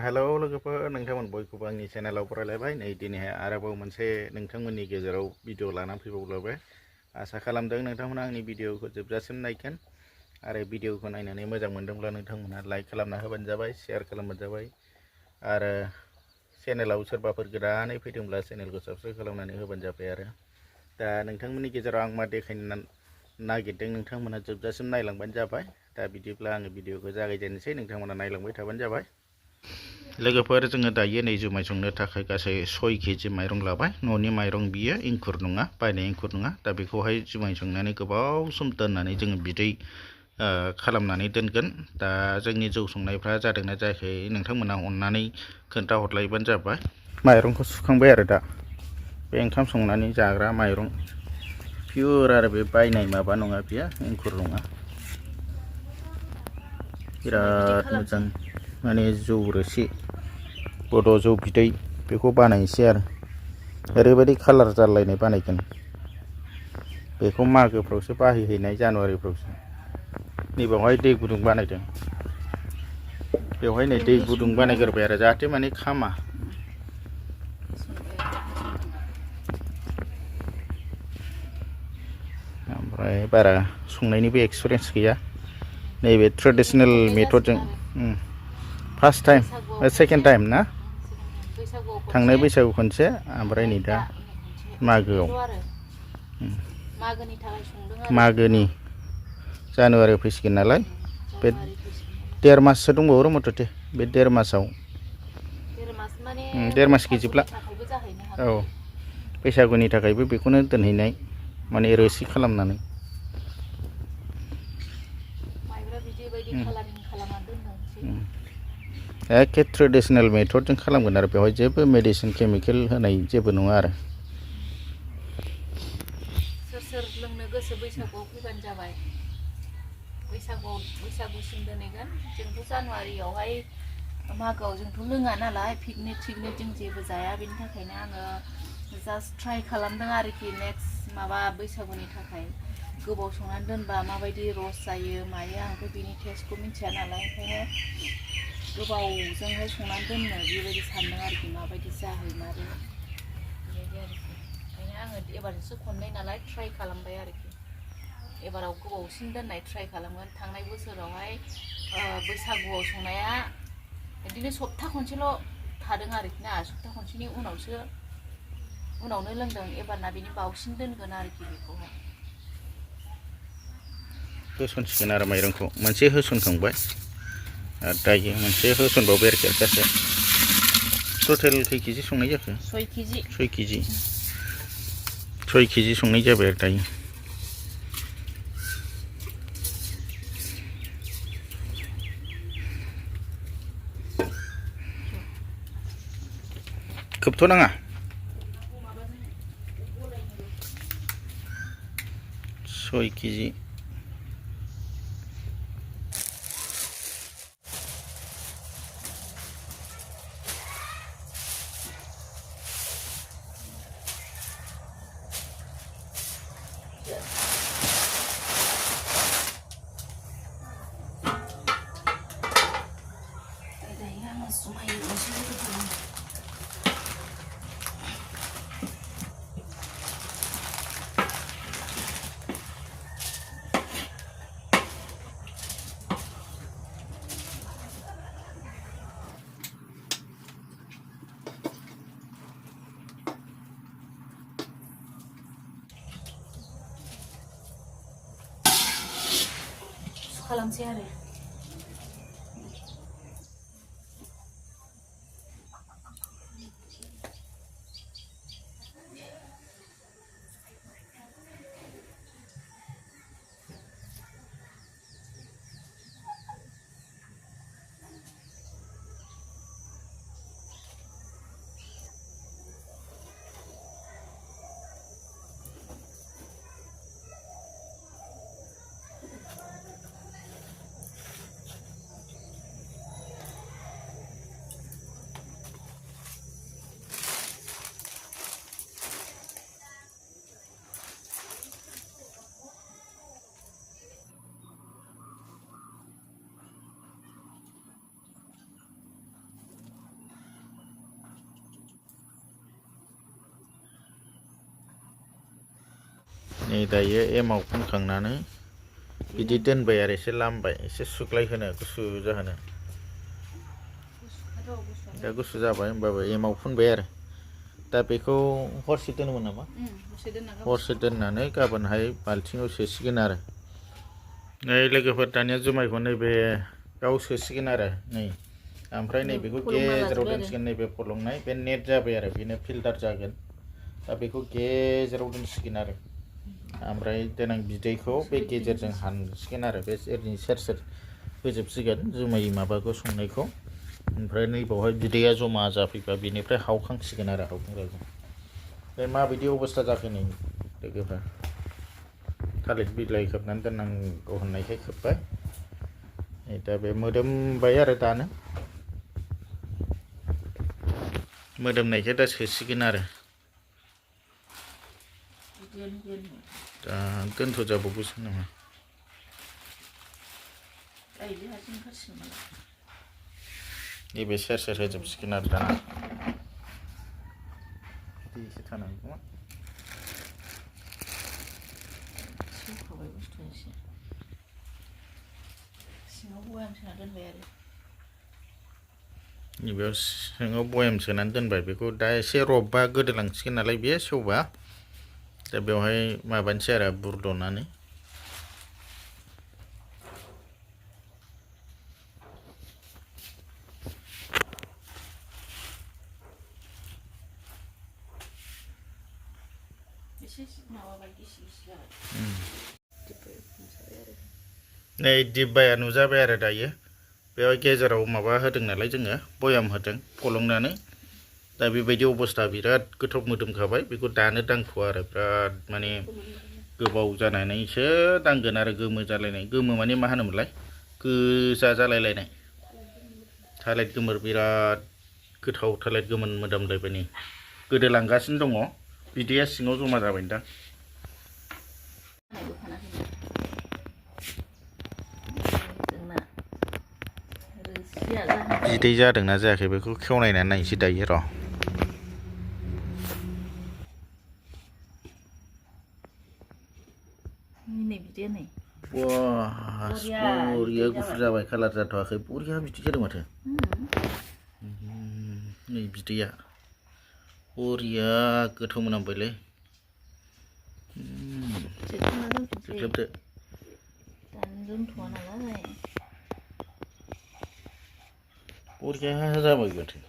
hello लोगोफोर नोंथांमोन बयखौबो आंनि चेनेलाव बरायलायबाय नै दिनैहाय आरोबाव मोनसे नोंथांमोननि गेजेराव भिडिअ लानानै फैबावलायबाय आसा खालामदों नोंथांमोना आंनि भिडिअखौ जोबजासिम नायगोन आरो भिडिअखौ नायनानै मोजां मोनदोंब्ला नोंथांमोना लाइक खालामना होबानो जाबाय शेयार खालामबानो जाबाय आरो चेनेलाव सोरबाफोर गोदानै फैदोंब्ला चेनेलखौ साबस्क्राइब खालामनानै होबानो जाबाय आरो दा नोंथांमोननि गेजेराव आं मा देखायनो नागिरदों नोंथांमोना जोबजासिम नायलांबानो जाबाय दा बिदिब्ला आङो भिडिअखौ जागायजेननोसै नोंथांमोना नायलांबाय थाबानो जाबाय लोगोफोर जोङो दायो नै जुमाय संनो थाखाय गासै 6 केजि माइरं लाबाय न'नि माइरं बियो इंखुर नङा बायनाय इंखुर नङा दा बेखौहाय जुमाय संनानै गोबाव सम दोननानै जोङो बिदै खालामनानै दोनगोन दा जोंनि जौ संनायफ्रा जादोंना जायाखै नोंथांमोना अननानै खोन्थाहरलायबानो जाबाय माइरंखौ सुखांबाय आरो दा बे ओंखाम संनानै जाग्रा माइरं पियर आरो बे बायनाय माबा नङा बियो इंखुर नङा बिराद मोजां माने जौ रोसि बड' जौ बिदै बेखौ बानायनोसै आरो ओरैबायदि कालार जालायनाय बानायगोन बेखौ मागोफ्रावसो बाहायहैनाय जानुवारिफ्रावसो नैबावहाय दै गुदुं बानायदों बेवहाय नै दै गुदुं बानायग्रोबाय आरो जाहाथे माने खामा ओमफ्राय बारा संनायनिबो एक्सपिरियेन्स गैया नैबे ट्रेडिशनेल मेथडजों फार्स्ट टाइम सेकेन्ड टाइम ना थांनाय बैसागु खनसे ओमफ्राय नै दा मागोआव मागोनि जानुवारि फैसिगोन नालाय बे 1.5 माससो दंबावो र' मथथे बे 1.5 मासाव 1.5 मास गैजोबला औ बैसागुनि थाखायबो बेखौनो दोनहैनाय माने रोसि खालामनानै एखे ट्रेडिशनेल मेथडजों खालामगोन आरो बेवहाय जेबो मेडिसिन केमिकेल होनाय जेबो नङा आरो सोर लोंनो गोसो बैसागुआव फैबानो जाबाय बैसागुसिम दोनहैगोन जोंथ' जानुवारियावहाय मागोआव जोंथ' लोङा नालाय पिकनिक जों जेबो जाया बेनि थाखायनो आङो जास्ट ट्राइ खालामदों आरोखि नेक्स्ट माबा बैसागुनि थाखाय गोबाव संनानै दोनबा माबायदि रस जायो मायो आंथ' बिनि टेस्टखौ मिथिया नालाय ओंखायनो गोबावजोंहाय संनानै दोननो बेबायदि सानदों आरोखि माबायदि जाहैमारो बेबायदि आरोखि ओंखायनो आङो एबारसो खननै नालाय ट्राइ खालामबाय आरोखि एबाराव गोबावसिन दोननाय ट्राइ खालामगोन थांनाय बोसोरावहाय बैसागुआव संनाया बिदिनो सप्ता खनसेल' थादों आरोखि ना सप्ता खनसेनि उनावनो लोंदों एबारना बिनि बावसिन दोनगोन आरोखि बेखौहाय होसनसिगोन आरो माइरंखौ मोनसे होसनखांबाय आरो दायो मोनसे होसनबावबाय आरोखि गासै टटेल खै केजि संनाय जाखो 6 केजि 6 केजि संनाय जाबाय आरो दायो खोबथ' नाङा 6 केजि खालामसै आरो नै दायो एमाव फुनखांनानै बिदि दोनबाय आरो एसे लामबाय एसे सुग्लायहोनो गुसु जाहोनो दा गुसु जाबाय होमबाबो एमाव फुनबाय आरो दा बेखौ हरसे दोनोमोन नामा हरसे दोननानै गाबोनहाय बाल्थिङाव सोसिगोन आरो नै लोगोफोर दानिया जुमायखौ नैबेयाव सोसिगोन आरो नै ओमफ्राय नैबेखौ गेजेराव दोनसिगोन नैबे फलंनाय बे नेट जाबाय आरो बेनो फिल्टार जागोन दा बेखौ गेजेराव दोनसिगोन आरो ओमफ्राय देनां बिदैखौ बे गेजेरजों हानसिगोन आरो बे ओरैनो सेर सेर होजोबसिगोन जुमाय माबाखौ संनायखौ ओमफ्राय नैबावहाय बिदैया जमा जाफैबा बेनिफ्राय हावखांसिगोन आरो हावखांग्राजों बे माबायदि अबस्था जाखो नै लोगोफ्रा थालिर बिलाइ खोबनानै दोननांगौ होननायखाय खोबबाय दा बे मोदोमबाय आरो दानो मोदोमनायखाय दा सोसिगोन आरो दा दोनथ'जाबावगौसो नामा नैबे सेर सेर होजोबसिगोन आरो दाना बिदि एसे थानांगौ नैबेयाव सिङाव बयाम सोनानै दोनबाय बेखौ दा एसे रबबा गोदोलांसिगोन नालाय बेयो सेवबा दा बेवहाय माबानोसै आरो बुरदनानै नै दिब्बाया नुजाबाय आरो दायो बेयाव गेजेराव माबा होदों नालाय जोङो बयाम होदों फलंनानै दा बेबायदि अबस्था बिराद गोथाव मोदोमखाबाय बेखौ दानो दांथ'आ आरो बिराद माने गोबाव जानानैसो दांगोन आरो गोमो जालायनाय गोमो माने मा होनोमोनलाय गोजा जालायलायनाय थालिर गोमोर बिराद गोथाव थालिर गोमोन मोदोमलायबाय नै गोदोलांगासिनो दङ बिदैया सिङाव जमा जाबाय नोंथां बिदै जादोंना जायाखै बेखौ खेवनायनानै नायनोसै दायो र' बरिया गुफुर जाबाय कालार जाथ'वाखै बरिया बिदै जादों माथो नै बिदैया बरिया गोथाव मोनामबायलै जोख्लोबदो बरिया जाबाय माथो